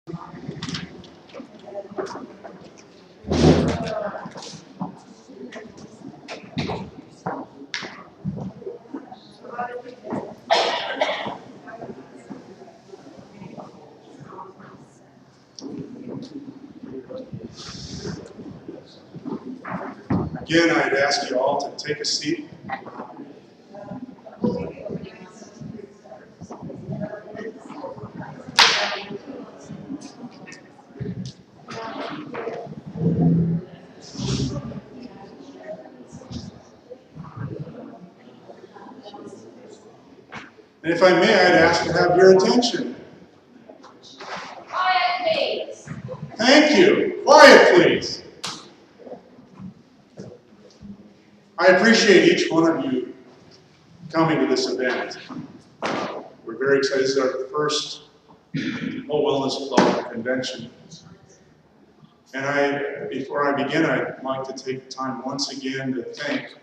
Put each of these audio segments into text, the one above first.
Again, I'd ask you all to take a seat. And if I may, I'd ask to have your attention. Quiet, please. Thank you. Quiet, please. I appreciate each one of you coming to this event. We're very excited. This is our first Whole Wellness Club convention. And before I begin, I'd like to take the time once again to thank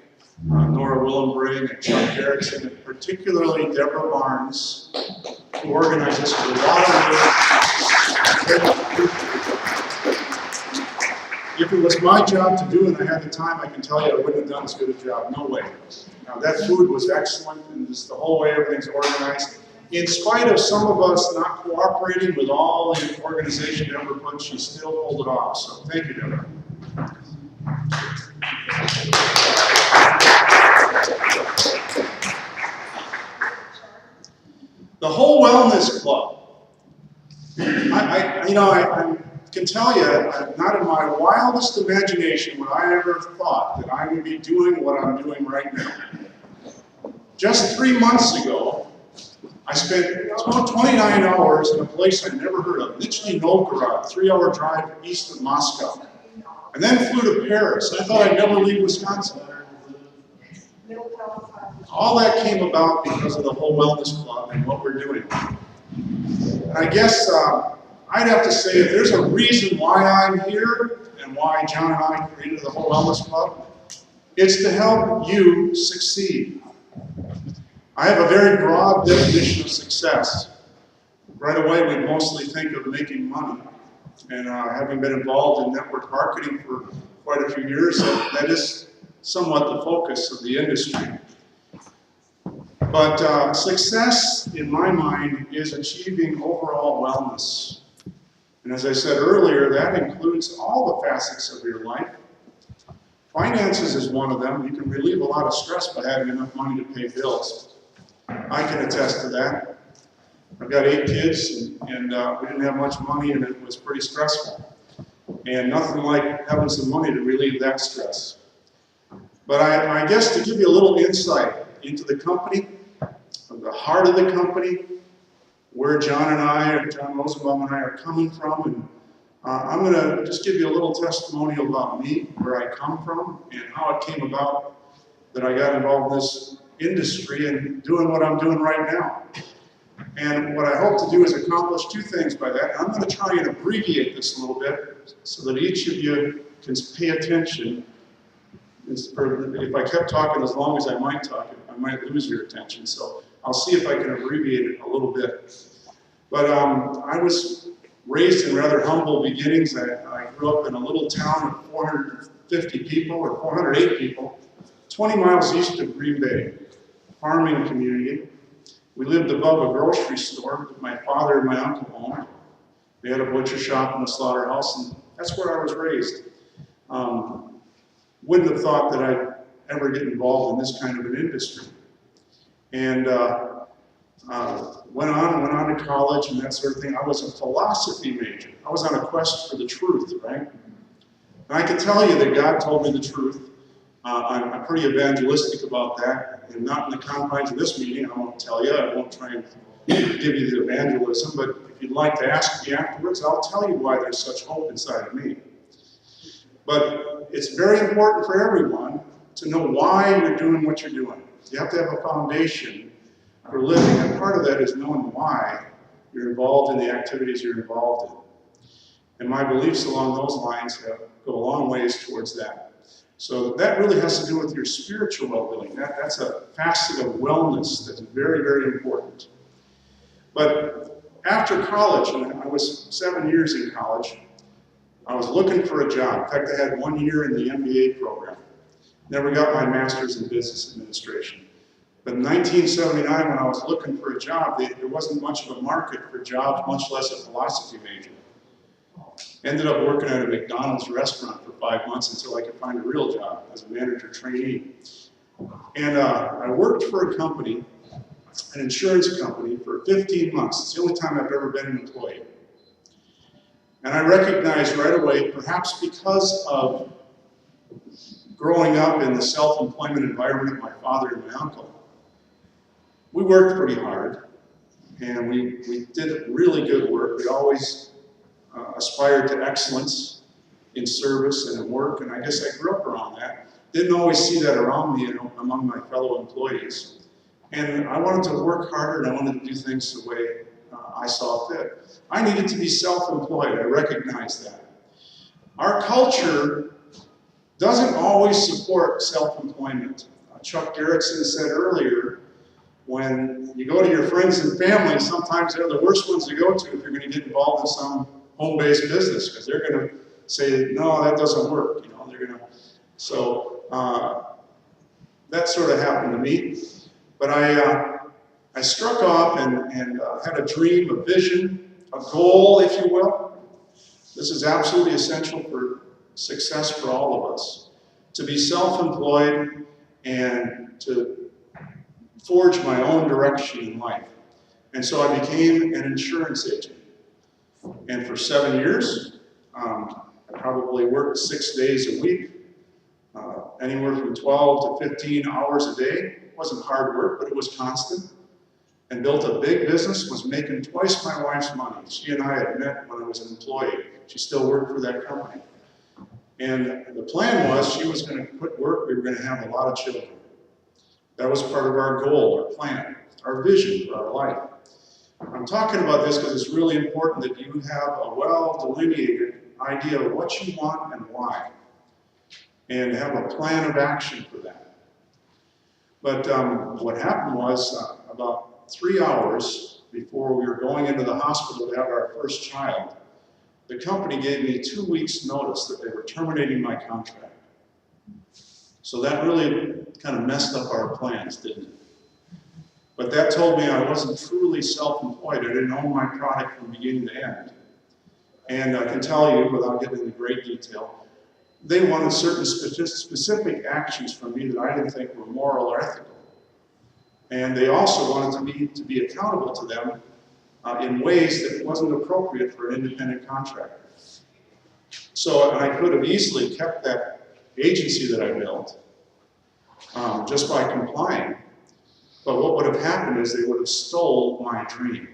Nora Willenbring and Chuck Erickson, and particularly Deborah Barnes, who organized this for a lot of years. If it was my job to do and I had the time, I can tell you I wouldn't have done as good a job. No way. Now, that food was excellent, and just the whole way everything's organized. In spite of some of us not cooperating with all the organization Deborah put, she still pulled it off. So thank you, Deborah. The Whole Wellness Club. I can tell you, not in my wildest imagination would I ever thought that I would be doing what I'm doing right now. Just 3 months ago, I spent 29 hours in a place I'd never heard of, Nizhny Novgorod, 3-hour drive east of Moscow, and then flew to Paris. I thought I'd never leave Wisconsin. All that came about because of the Whole Wellness Club and what we're doing. And I guess I'd have to say if there's a reason why I'm here and why John and I created the Whole Wellness Club, it's to help you succeed. I have a very broad definition of success. Right away, we mostly think of making money. And having been involved in network marketing for quite a few years, that is somewhat the focus of the industry. But success, in my mind, is achieving overall wellness. And as I said earlier, that includes all the facets of your life. Finances is one of them. You can relieve a lot of stress by having enough money to pay bills. I can attest to that. I've got 8 kids, and we didn't have much money, and it was pretty stressful. And nothing like having some money to relieve that stress. But I guess to give you a little insight into the company, the heart of the company, where John Rosenbaum and I are coming from, and I'm going to just give you a little testimonial about me, where I come from, and how it came about that I got involved in this industry and doing what I'm doing right now. And what I hope to do is accomplish 2 things by that. I'm going to try and abbreviate this a little bit so that each of you can pay attention. If I kept talking as long as I might talk, I might lose your attention. So I'll see if I can abbreviate it a little bit. But I was raised in rather humble beginnings. I grew up in a little town of 450 people, or 408 people, 20 miles east of Green Bay, farming community. We lived above a grocery store that my father and my uncle owned. They had a butcher shop and a slaughterhouse, and that's where I was raised. Wouldn't have thought that I'd ever get involved in this kind of an industry. And went on to college and that sort of thing. I was a philosophy major. I was on a quest for the truth, right? And I can tell you that God told me the truth. I'm pretty evangelistic about that, and not in the confines of this meeting. I won't tell you. I won't try and give you the evangelism, but if you'd like to ask me afterwards, I'll tell you why there's such hope inside of me. But it's very important for everyone to know why you're doing what you're doing. You have to have a foundation for living, and part of that is knowing why you're involved in the activities you're involved in. And my beliefs along those lines go a long ways towards that. So that really has to do with your spiritual well-being. That's a facet of wellness that's very, very important. But after college, when I was 7 years in college, I was looking for a job. In fact, I had 1 year in the MBA program. Never got my master's in business administration. But in 1979, when I was looking for a job, there wasn't much of a market for jobs, much less a philosophy major. Ended up working at a McDonald's restaurant for 5 months until I could find a real job as a manager trainee. And I worked for a company, an insurance company, for 15 months. It's the only time I've ever been an employee. And I recognized right away, perhaps because of growing up in the self-employment environment of my father and my uncle, we worked pretty hard, and we did really good work. We always aspired to excellence in service and in work, and I guess I grew up around that. Didn't always see that around me, among my fellow employees. And I wanted to work harder, and I wanted to do things the way I saw fit. I needed to be self-employed. I recognized that. Our culture doesn't always support self-employment. Chuck Gerritsen said earlier, when you go to your friends and family, sometimes they're the worst ones to go to if you're going to get involved in some home-based business, because they're going to say, no, that doesn't work. You know, they're going to. So that sort of happened to me. But I struck off and had a dream, a vision, a goal, if you will. This is absolutely essential for success for all of us. To be self-employed and to forge my own direction in life. And so I became an insurance agent. And for 7 years, I probably worked 6 days a week, anywhere from 12 to 15 hours a day. It wasn't hard work, but it was constant. And built a big business, was making twice my wife's money. She and I had met when I was an employee. She still worked for that company. And the plan was she was going to quit work, we were going to have a lot of children. That was part of our goal, our plan, our vision for our life. I'm talking about this because it's really important that you have a well-delineated idea of what you want and why, and have a plan of action for that. But what happened was about 3 hours before we were going into the hospital to have our first child, the company gave me 2 weeks' notice that they were terminating my contract. So that really kind of messed up our plans, didn't it? But that told me I wasn't truly self-employed. I didn't own my product from beginning to end. And I can tell you, without getting into great detail, they wanted certain specific actions from me that I didn't think were moral or ethical. And they also wanted me to be accountable to them in ways that wasn't appropriate for an independent contractor. So I could have easily kept that agency that I built just by complying. But what would have happened is they would have stole my dream.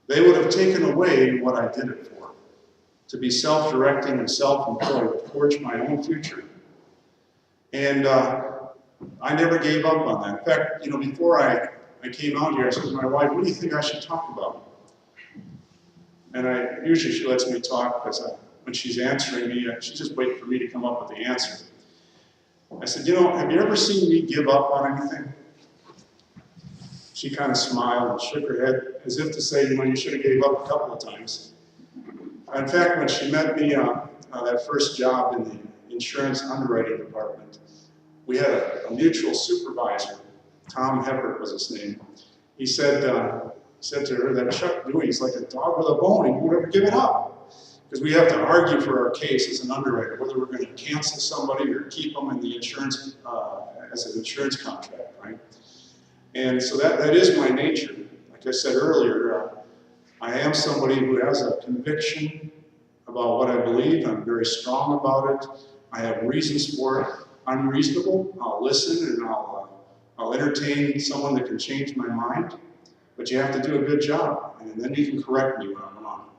They would have taken away what I did it for, to be self-directing and self-employed, to forge my own future. And I never gave up on that. In fact, you know, before I came out here, I said to my wife, what do you think I should talk about? And usually she lets me talk because when she's answering me, she's just waiting for me to come up with the answer. I said, you know, have you ever seen me give up on anything? She kind of smiled and shook her head as if to say, you know, you should have gave up a couple of times. In fact, when she met me that first job in the insurance underwriting department, we had a mutual supervisor, Tom Heppert was his name. He said to her that Chuck Dewey's like a dog with a bone, he won't ever give it up. Because we have to argue for our case as an underwriter, whether we're going to cancel somebody or keep them in the insurance, as an insurance contract, right? And so that is my nature. Like I said earlier, I am somebody who has a conviction about what I believe. I'm very strong about it. I have reasons for it. I'm reasonable. I'll listen and I'll entertain someone that can change my mind. But you have to do a good job, and then you can correct me when I'm wrong.